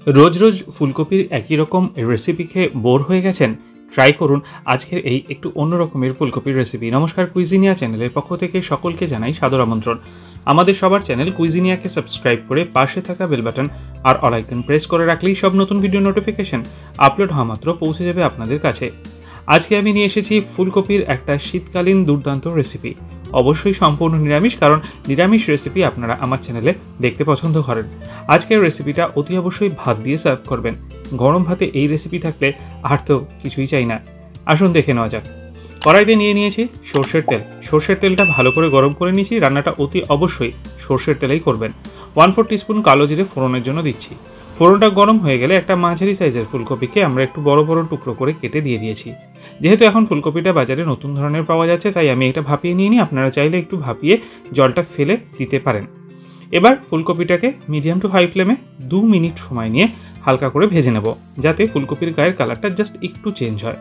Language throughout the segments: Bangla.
রোজ রোজ ফুলকপির একই রকম রেসিপি খেয়ে বোর হয়ে গেছেন? ট্রাই করুন আজকের এই একটু অন্য রকমের ফুলকপির রেসিপি। নমস্কার, কুইজিনিয়া চ্যানেলের পক্ষ থেকে সকলকে জানাই সাদর আমন্ত্রণ। আমাদের সবার চ্যানেল কুইজিনিয়াকে সাবস্ক্রাইব করে পাশে থাকা বেল বাটন আর অল আইকন প্রেস করে রাখলেই সব নতুন ভিডিও নোটিফিকেশন আপলোড হওয়া মাত্র পৌঁছে যাবে আপনাদের কাছে। আজকে আমি নিয়ে এসেছি ফুলকপির একটা শীতকালীন দুর্দান্ত রেসিপি। অবশ্যই সম্পূর্ণ নিরামিষ, কারণ নিরামিষ রেসিপি আপনারা আমার চ্যানেলে দেখতে পছন্দ করেন। আজকের রেসিপিটা অতি অবশ্যই ভাত দিয়ে সার্ভ করবেন। গরম ভাতে এই রেসিপি থাকলে আর তো কিছুই চাই না। আসুন দেখে নেওয়া যাক। কড়াইতে নিয়ে নিয়েছি সর্ষের তেল। সর্ষের তেলটা ভালো করে গরম করে নিয়েছি। রান্নাটা অতি অবশ্যই সর্ষের তেলেই করবেন। 1/4 টিস্পুন কালো জিরে ফোড়নের জন্য দিচ্ছি। ফোড়নটা গরম হয়ে গেলে একটা মাঝারি সাইজের ফুলকপিকে আমরা একটু বড় বড় টুকরো করে কেটে দিয়ে দিয়েছি। যেহেতু এখন ফুলকপিটা বাজারে নতুন ধরনের পাওয়া যাচ্ছে, তাই আমি এটা ভাপিয়ে নিয়ে নিই। আপনারা চাইলে একটু ভাপিয়ে জলটা ফেলে দিতে পারেন। এবার ফুলকপিটাকে মিডিয়াম টু হাই ফ্লেমে 2 মিনিট সময় নিয়ে হালকা করে ভেজে নেব, যাতে ফুলকপির গায়ের কালারটা জাস্ট একটু চেঞ্জ হয়।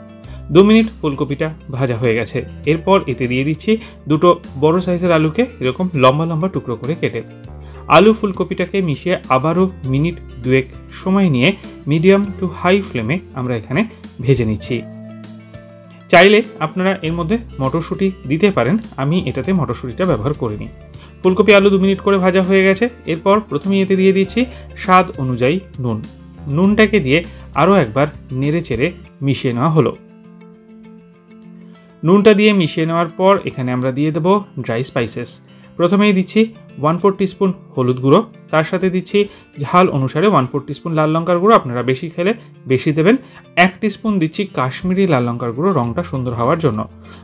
2 মিনিট ফুলকপিটা ভাজা হয়ে গেছে। এরপর এতে দিয়ে দিচ্ছি দুটো বড় সাইজের আলুকে এরকম লম্বা লম্বা টুকরো করে কেটে। আলু ফুলকপিটাকে মিশিয়ে আবারও মিনিট 2 সময় নিয়ে মিডিয়াম টু হাই ফ্লেমে আমরা এখানে ভেজে নিচ্ছি। চাইলে আপনারা এর মধ্যে মটরশুঁটি দিতে পারেন, আমি এটাতে মটরশুঁটিটা ব্যবহার করিনি। ফুলকপি আলু 2 মিনিট করে ভাজা হয়ে গেছে। এরপর প্রথমেই এতে দিয়ে দিচ্ছি স্বাদ অনুযায়ী নুন। নুনটাকে দিয়ে আরও একবার নেড়ে চেড়ে মিশিয়ে নেওয়া হলো। নুনটা দিয়ে মিশিয়ে নেওয়ার পর এখানে আমরা দিয়ে দেবো ড্রাই স্পাইসেস। প্রথমেই দিচ্ছি 1/4 টিস্পুন হলুদ গুঁড়ো, তার সাথে দিচ্ছি ঝাল অনুসারে 1/4 টিস্পুন লাল লঙ্কার গুঁড়ো, আপনারা বেশি খেলে বেশি দেবেন। 1 টিস্পুন দিচ্ছি কাশ্মীরি লাল লঙ্কার গুঁড়ো, রঙটা সুন্দর হওয়ার জন্য।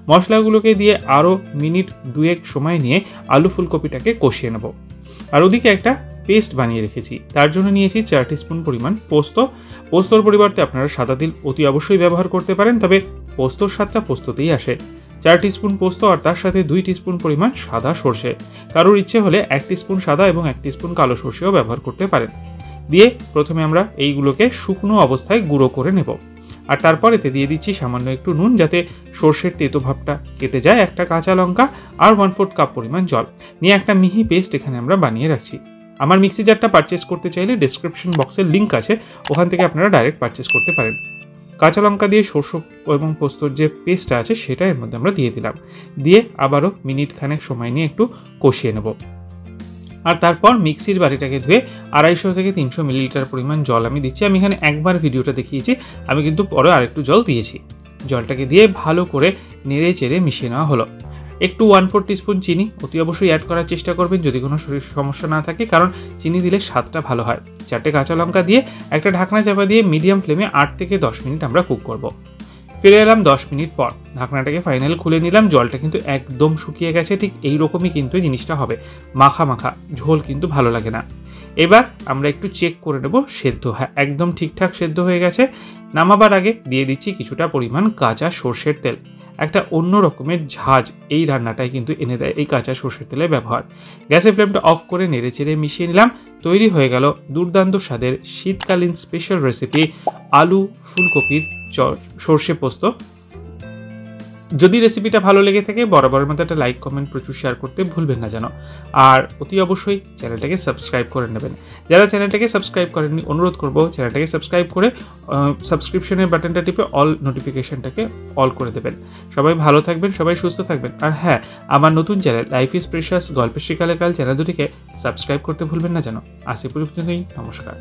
মশলাগুলোকে দিয়ে আরও মিনিট 2 সময় নিয়ে আলু ফুলকপিটাকে কষিয়ে নেব। আর ওদিকে একটা পেস্ট বানিয়ে রেখেছি, তার জন্য নিয়েছি 4 টিস্পুন পরিমাণ পোস্ত। পোস্তর পরিবর্তে আপনারা সাদা তিল অতি অবশ্যই ব্যবহার করতে পারেন, তবে পোস্তর স্বাদটা পোস্ততেই আসে। 4 টিস্পুন পোস্ত আর তার সাথে 2 টিস্পুন পরিমাণ সাদা সর্ষে। কারোর ইচ্ছে হলে 1 টিস্পুন সাদা এবং 1 টিস্পুন কালো সর্ষেও ব্যবহার করতে পারেন। দিয়ে প্রথমে আমরা এইগুলোকে শুকনো অবস্থায় গুঁড়ো করে নেব। আর তারপর এতে দিয়ে দিচ্ছি সামান্য একটু নুন, যাতে সর্ষের তেতো ভাবটা কেটে যায়। একটা কাঁচা লঙ্কা আর 1/4 কাপ পরিমাণ জল নিয়ে একটা মিহি পেস্ট এখানে আমরা বানিয়ে রাখছি। আমার মিক্সি জারটা পারচেস করতে চাইলে ডেসক্রিপশন বক্সের লিঙ্ক আছে, ওখান থেকে আপনারা ডাইরেক্ট পারচেস করতে পারেন। কাঁচা লঙ্কা দিয়ে সর্ষে এবং পোস্তর যে পেস্টটা আছে সেটা এর মধ্যে আমরা দিয়ে দিলাম। দিয়ে আবারও মিনিট খানেক সময় নিয়ে একটু কষিয়ে নেব। আর তারপর মিক্সির বাটিটাকে ধুয়ে 250 থেকে 300 মিলিলিটার পরিমাণ জল আমি দিচ্ছি। আমি এখানে একবার ভিডিওটা দেখিয়েছি, আমি কিন্তু পরে আরেকটু জল দিয়েছি। জলটাকে দিয়ে ভালো করে নেড়ে চেড়ে মিশিয়ে নেওয়া হলো। একটু 1/4 টিস্পুন চিনি অতি অবশ্যই অ্যাড করার চেষ্টা করবেন, যদি কোনো শরীর সমস্যা না থাকে, কারণ চিনি দিলে স্বাদটা ভালো হয়। 4টে কাঁচা লঙ্কা দিয়ে একটা ঢাকনা চাপা দিয়ে মিডিয়াম ফ্লেমে 8 থেকে 10 মিনিট আমরা কুক করব। ফিরে এলাম 10 মিনিট পর। ঢাকনাটাকে ফাইনাল খুলে নিলাম। জলটা কিন্তু একদম শুকিয়ে গেছে, ঠিক এইরকমই কিন্তু জিনিসটা হবে, মাখা মাখা, ঝোল কিন্তু ভালো লাগে না। এবার আমরা একটু চেক করে নেব সেদ্ধ। হ্যাঁ, একদম ঠিকঠাক সেদ্ধ হয়ে গেছে। নামাবার আগে দিয়ে দিচ্ছি কিছুটা পরিমাণ কাঁচা সর্ষের তেল। একটা অন্য রকমের ঝাঁজ এই রান্নাটায় কিন্তু এনে দেয় এই কাঁচা সর্ষের তেলের ব্যবহার। গ্যাসের ফ্লেমটা অফ করে নেড়ে চেড়ে মিশিয়ে নিলাম। তৈরি হয়ে গেল দুর্দান্ত স্বাদের শীতকালীন স্পেশাল রেসিপি আলু ফুলকপির সর্ষে পোস্ত। যদি রেসিপিটা ভালো লেগে থাকে বরাবরের মতো একটা লাইক কমেন্ট প্রচুর শেয়ার করতে ভুলবেন না যেন। আর অতি অবশ্যই চ্যানেলটাকে সাবস্ক্রাইব করে নেবেন। যারা চ্যানেলটাকে সাবস্ক্রাইব করেননি, অনুরোধ করবো চ্যানেলটাকে সাবস্ক্রাইব করে সাবস্ক্রিপশনের বাটনটা টিপে অল নোটিফিকেশনটাকে অল করে দেবেন। সবাই ভালো থাকবেন, সবাই সুস্থ থাকবেন। আর হ্যাঁ, আমার নতুন চ্যানেল লাইফ ইজ প্রেশাস গল্পের শিকালে কাল চ্যানেল দুটিকে সাবস্ক্রাইব করতে ভুলবেন না যেন। আজ এই পর্যন্তই, নমস্কার।